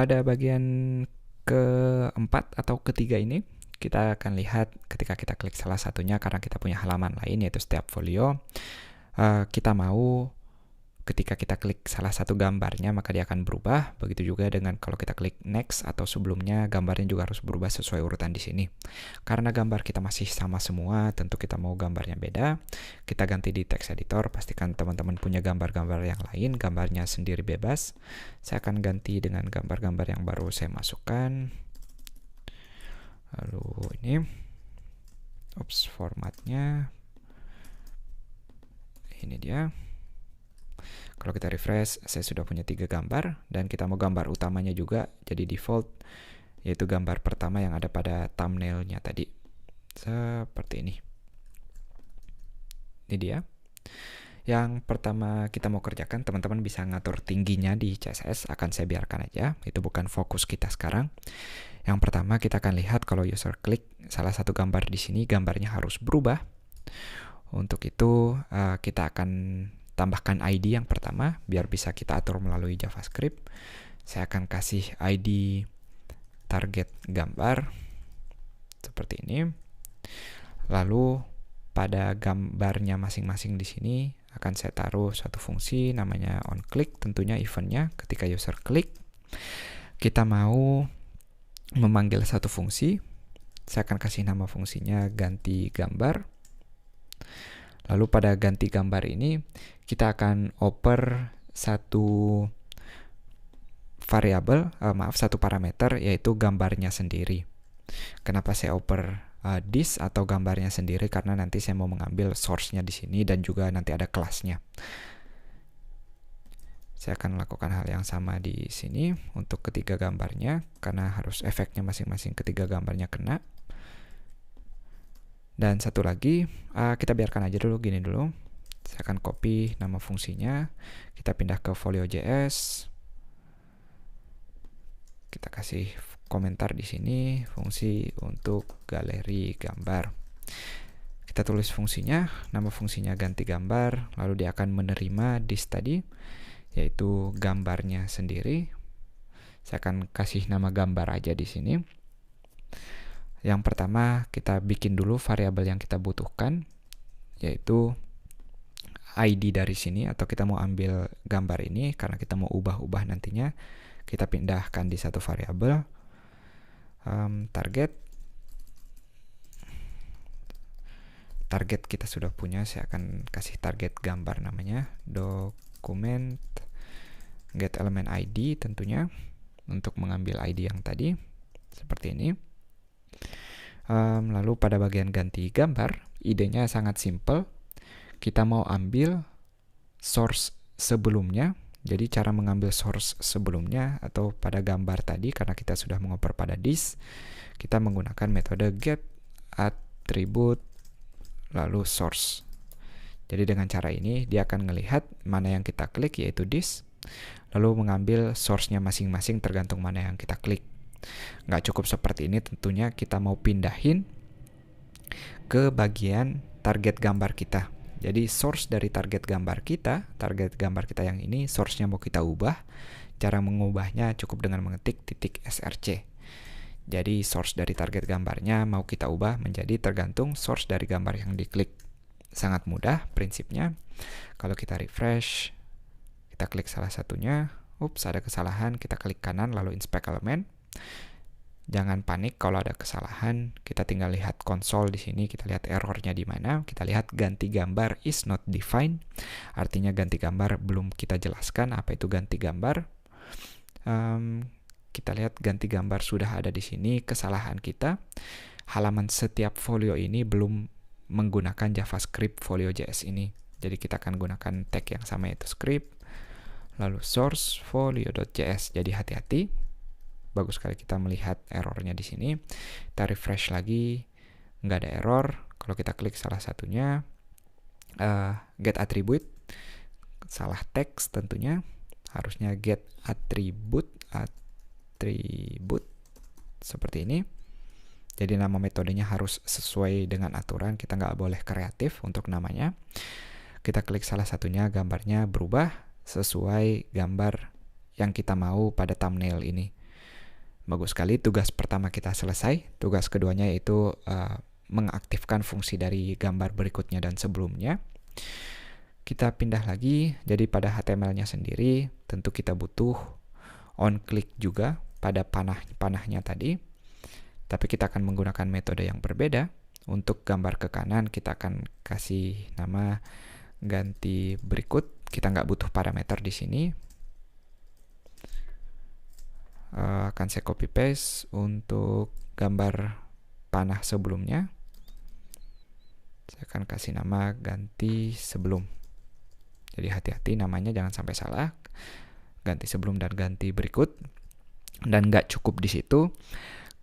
Pada bagian keempat atau ketiga ini, kita akan lihat ketika kita klik salah satunya karena kita punya halaman lain yaitu setiap folio. Kita mau ketika kita klik salah satu gambarnya maka dia akan berubah. Begitu juga dengan kalau kita klik next atau sebelumnya, gambarnya juga harus berubah sesuai urutan di sini. Karena gambar kita masih sama semua, tentu kita mau gambarnya beda. Kita ganti di text editor, pastikan teman-teman punya gambar-gambar yang lain, gambarnya sendiri bebas. Saya akan ganti dengan gambar-gambar yang baru saya masukkan. Lalu ini, formatnya. Ini dia. Kalau kita refresh, saya sudah punya 3 gambar dan kita mau gambar utamanya juga jadi default, yaitu gambar pertama yang ada pada thumbnailnya tadi. Seperti ini. Ini dia. Yang pertama kita mau kerjakan, teman-teman bisa ngatur tingginya di CSS, akan saya biarkan aja, itu bukan fokus kita sekarang. Yang pertama kita akan lihat kalau user klik salah satu gambar di sini, gambarnya harus berubah. Untuk itu kita akan tambahkan ID yang pertama, biar bisa kita atur melalui JavaScript. Saya akan kasih ID target gambar, seperti ini. Lalu pada gambarnya masing-masing di sini akan saya taruh satu fungsi namanya onClick, tentunya eventnya ketika user klik. Kita mau memanggil satu fungsi, saya akan kasih nama fungsinya ganti gambar. Lalu pada ganti gambar ini kita akan oper satu variabel, satu parameter, yaitu gambarnya sendiri. Kenapa saya oper this atau gambarnya sendiri? Karena nanti saya mau mengambil source-nya di sini dan juga nanti ada kelasnya. Saya akan melakukan hal yang sama di sini untuk ketiga gambarnya, karena harus efeknya masing-masing ketiga gambarnya kena. Dan satu lagi, kita biarkan aja dulu gini dulu. Saya akan copy nama fungsinya. Kita pindah ke Folio.js. Kita kasih komentar di sini, fungsi untuk galeri gambar. Kita tulis fungsinya, nama fungsinya ganti gambar, lalu dia akan menerima this tadi, yaitu gambarnya sendiri. Saya akan kasih nama gambar aja di sini. Yang pertama kita bikin dulu variabel yang kita butuhkan, yaitu ID dari sini, atau kita mau ambil gambar ini karena kita mau ubah-ubah nantinya. Kita pindahkan di satu variabel. Target kita sudah punya, saya akan kasih target gambar namanya dokumen get element ID tentunya untuk mengambil ID yang tadi seperti ini. Lalu pada bagian ganti gambar, idenya sangat simple. Kita mau ambil source sebelumnya. Jadi cara mengambil source sebelumnya atau pada gambar tadi, karena kita sudah mengoper pada this, kita menggunakan metode get attribute lalu source. Jadi dengan cara ini dia akan melihat mana yang kita klik, yaitu this, lalu mengambil source-nya masing-masing tergantung mana yang kita klik. Nggak cukup seperti ini, tentunya kita mau pindahin ke bagian target gambar kita. Jadi source dari target gambar kita yang ini, source-nya mau kita ubah. Cara mengubahnya cukup dengan mengetik .src. Jadi source dari target gambarnya mau kita ubah menjadi tergantung source dari gambar yang diklik. Sangat mudah prinsipnya. Kalau kita refresh, kita klik salah satunya, ada kesalahan, kita klik kanan lalu inspect element. Jangan panik kalau ada kesalahan, kita tinggal lihat konsol di sini, kita lihat errornya di mana. Kita lihat ganti gambar is not defined, artinya ganti gambar belum kita jelaskan apa itu ganti gambar. Kita lihat ganti gambar sudah ada di sini. Kesalahan kita, halaman setiap folio ini belum menggunakan JavaScript Folio.js ini. Jadi kita akan gunakan tag yang sama, yaitu script lalu source folio.js. Jadi hati-hati. Bagus sekali kita melihat errornya di sini. Kita refresh lagi, nggak ada error. Kalau kita klik salah satunya, get attribute, salah teks tentunya. Harusnya get attribute seperti ini. Jadi nama metodenya harus sesuai dengan aturan, kita nggak boleh kreatif untuk namanya. Kita klik salah satunya, gambarnya berubah sesuai gambar yang kita mau pada thumbnail ini. Bagus sekali, tugas pertama kita selesai. Tugas keduanya yaitu mengaktifkan fungsi dari gambar berikutnya dan sebelumnya. Kita pindah lagi, jadi pada HTML-nya sendiri tentu kita butuh on click juga pada panahnya tadi. Tapi kita akan menggunakan metode yang berbeda. Untuk gambar ke kanan kita akan kasih nama ganti berikut. Kita nggak butuh parameter di sini. Akan saya copy paste untuk gambar panah sebelumnya. Saya akan kasih nama ganti sebelum. Jadi hati-hati namanya jangan sampai salah. Ganti sebelum dan ganti berikut. Dan nggak cukup di situ,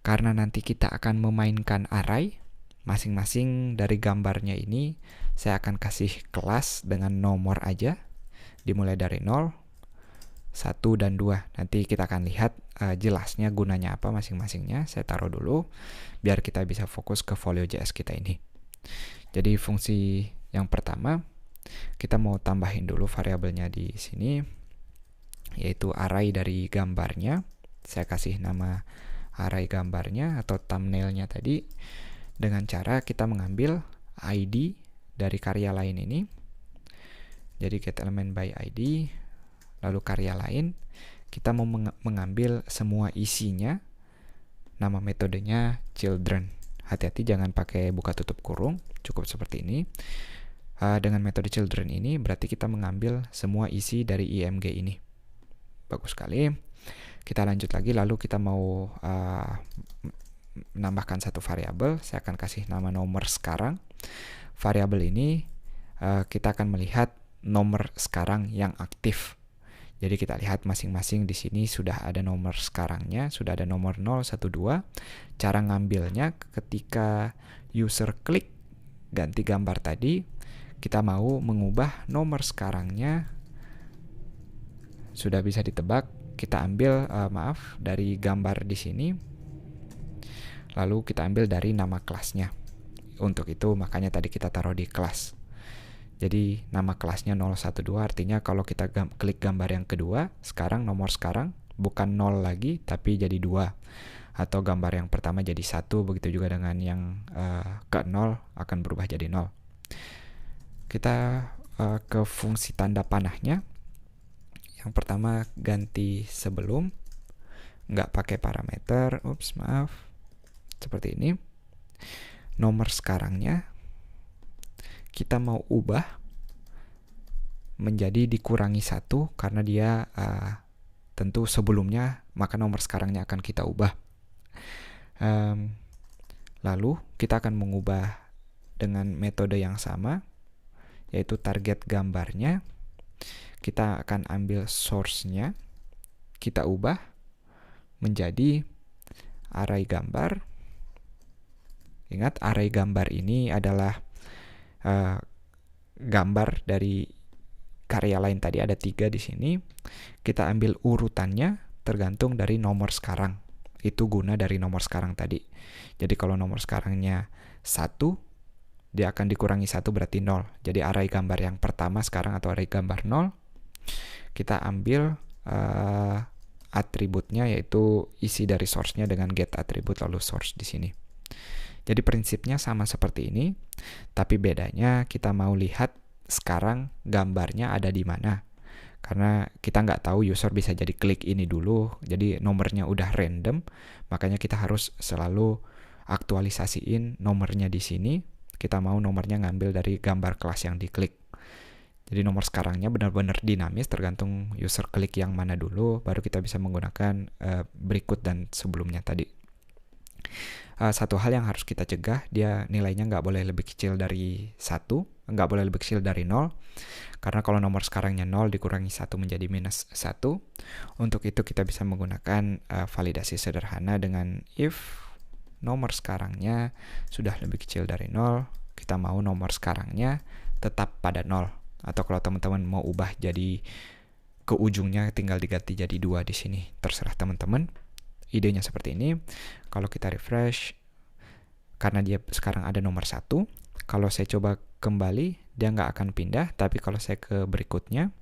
karena nanti kita akan memainkan array. Masing-masing dari gambarnya ini saya akan kasih kelas dengan nomor aja. Dimulai dari 0, 1, dan 2. Nanti kita akan lihat jelasnya gunanya apa masing-masingnya. Saya taruh dulu biar kita bisa fokus ke Folio.js kita ini. Jadi fungsi yang pertama, kita mau tambahin dulu variabelnya di sini, yaitu array dari gambarnya. Saya kasih nama array gambarnya atau thumbnailnya tadi dengan cara kita mengambil ID dari karya lain ini. Jadi get element by ID, lalu karya lain, kita mau mengambil semua isinya. Nama metodenya children. Hati-hati jangan pakai buka tutup kurung, cukup seperti ini. Dengan metode children ini berarti kita mengambil semua isi dari IMG ini. Bagus sekali. Kita lanjut lagi, lalu kita mau menambahkan satu variabel. Saya akan kasih nama nomor sekarang. Variabel ini kita akan melihat nomor sekarang yang aktif. Jadi kita lihat masing-masing di sini sudah ada nomor sekarangnya, sudah ada nomor 0, 1, 2. Cara ngambilnya ketika user klik ganti gambar tadi, kita mau mengubah nomor sekarangnya. Sudah bisa ditebak, kita ambil dari gambar di sini. Lalu kita ambil dari nama kelasnya. Untuk itu makanya tadi kita taruh di kelas. Jadi nama kelasnya 012 artinya kalau kita klik gambar yang kedua, sekarang nomor sekarang bukan 0 lagi tapi jadi 2. Atau gambar yang pertama jadi 1, begitu juga dengan yang ke 0 akan berubah jadi 0. Kita ke fungsi tanda panahnya. Yang pertama ganti sebelum, nggak pakai parameter, seperti ini. Nomor sekarangnya kita mau ubah menjadi dikurangi 1 karena dia tentu sebelumnya, maka nomor sekarangnya akan kita ubah. Lalu kita akan mengubah dengan metode yang sama, yaitu target gambarnya. Kita akan ambil source-nya, kita ubah menjadi array gambar. Ingat, array gambar ini adalah gambar dari karya lain tadi, ada 3 di sini. Kita ambil urutannya tergantung dari nomor sekarang. Itu guna dari nomor sekarang tadi. Jadi kalau nomor sekarangnya 1, dia akan dikurangi 1 berarti 0. Jadi array gambar yang pertama sekarang atau array gambar 0, kita ambil atributnya yaitu isi dari source-nya dengan get atribut lalu source di sini. Jadi prinsipnya sama seperti ini, tapi bedanya kita mau lihat sekarang gambarnya ada di mana. Karena kita nggak tahu user bisa jadi klik ini dulu, jadi nomornya udah random, makanya kita harus selalu aktualisasiin nomornya di sini. Kita mau nomornya ngambil dari gambar kelas yang diklik. Jadi nomor sekarangnya benar-benar dinamis, tergantung user klik yang mana dulu, baru kita bisa menggunakan berikut dan sebelumnya tadi. Satu hal yang harus kita cegah, dia nilainya nggak boleh lebih kecil dari 1, nggak boleh lebih kecil dari 0, karena kalau nomor sekarangnya 0 dikurangi 1 menjadi minus 1. Untuk itu kita bisa menggunakan validasi sederhana dengan if nomor sekarangnya sudah lebih kecil dari 0, kita mau nomor sekarangnya tetap pada 0. Atau kalau teman-teman mau ubah jadi ke ujungnya tinggal diganti jadi 2 di sini, terserah teman-teman. Idenya seperti ini. Kalau kita refresh, karena dia sekarang ada nomor 1, kalau saya coba kembali, dia nggak akan pindah. Tapi kalau saya ke berikutnya,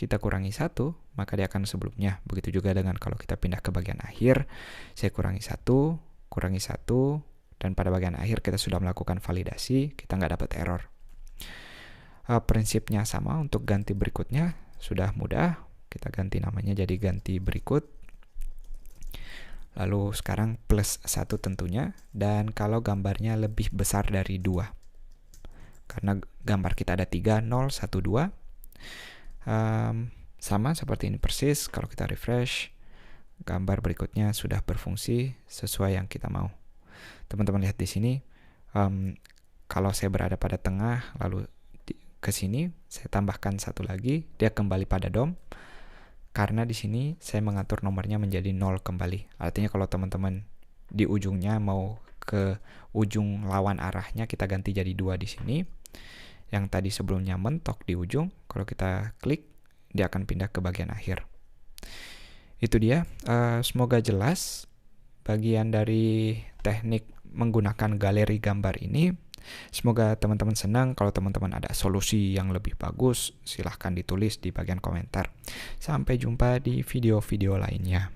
kita kurangi 1, maka dia akan sebelumnya. Begitu juga dengan kalau kita pindah ke bagian akhir, saya kurangi 1, dan pada bagian akhir kita sudah melakukan validasi, kita nggak dapat error. Prinsipnya sama untuk ganti berikutnya, sudah mudah. Kita ganti namanya jadi ganti berikut. Lalu sekarang plus 1 tentunya, dan kalau gambarnya lebih besar dari 2. Karena gambar kita ada 3, 0, 1, 2. Sama seperti ini persis, kalau kita refresh, gambar berikutnya sudah berfungsi sesuai yang kita mau. Teman-teman lihat di sini, kalau saya berada pada tengah, lalu ke sini, saya tambahkan 1 lagi, dia kembali pada DOM. Karena di sini saya mengatur nomornya menjadi 0 kembali. Artinya kalau teman-teman di ujungnya mau ke ujung lawan arahnya, kita ganti jadi 2 di sini. Yang tadi sebelumnya mentok di ujung, kalau kita klik, dia akan pindah ke bagian akhir. Itu dia, semoga jelas bagian dari teknik menggunakan galeri gambar ini. Semoga teman-teman senang. Kalau teman-teman ada solusi yang lebih bagus, silahkan ditulis di bagian komentar. Sampai jumpa di video-video lainnya.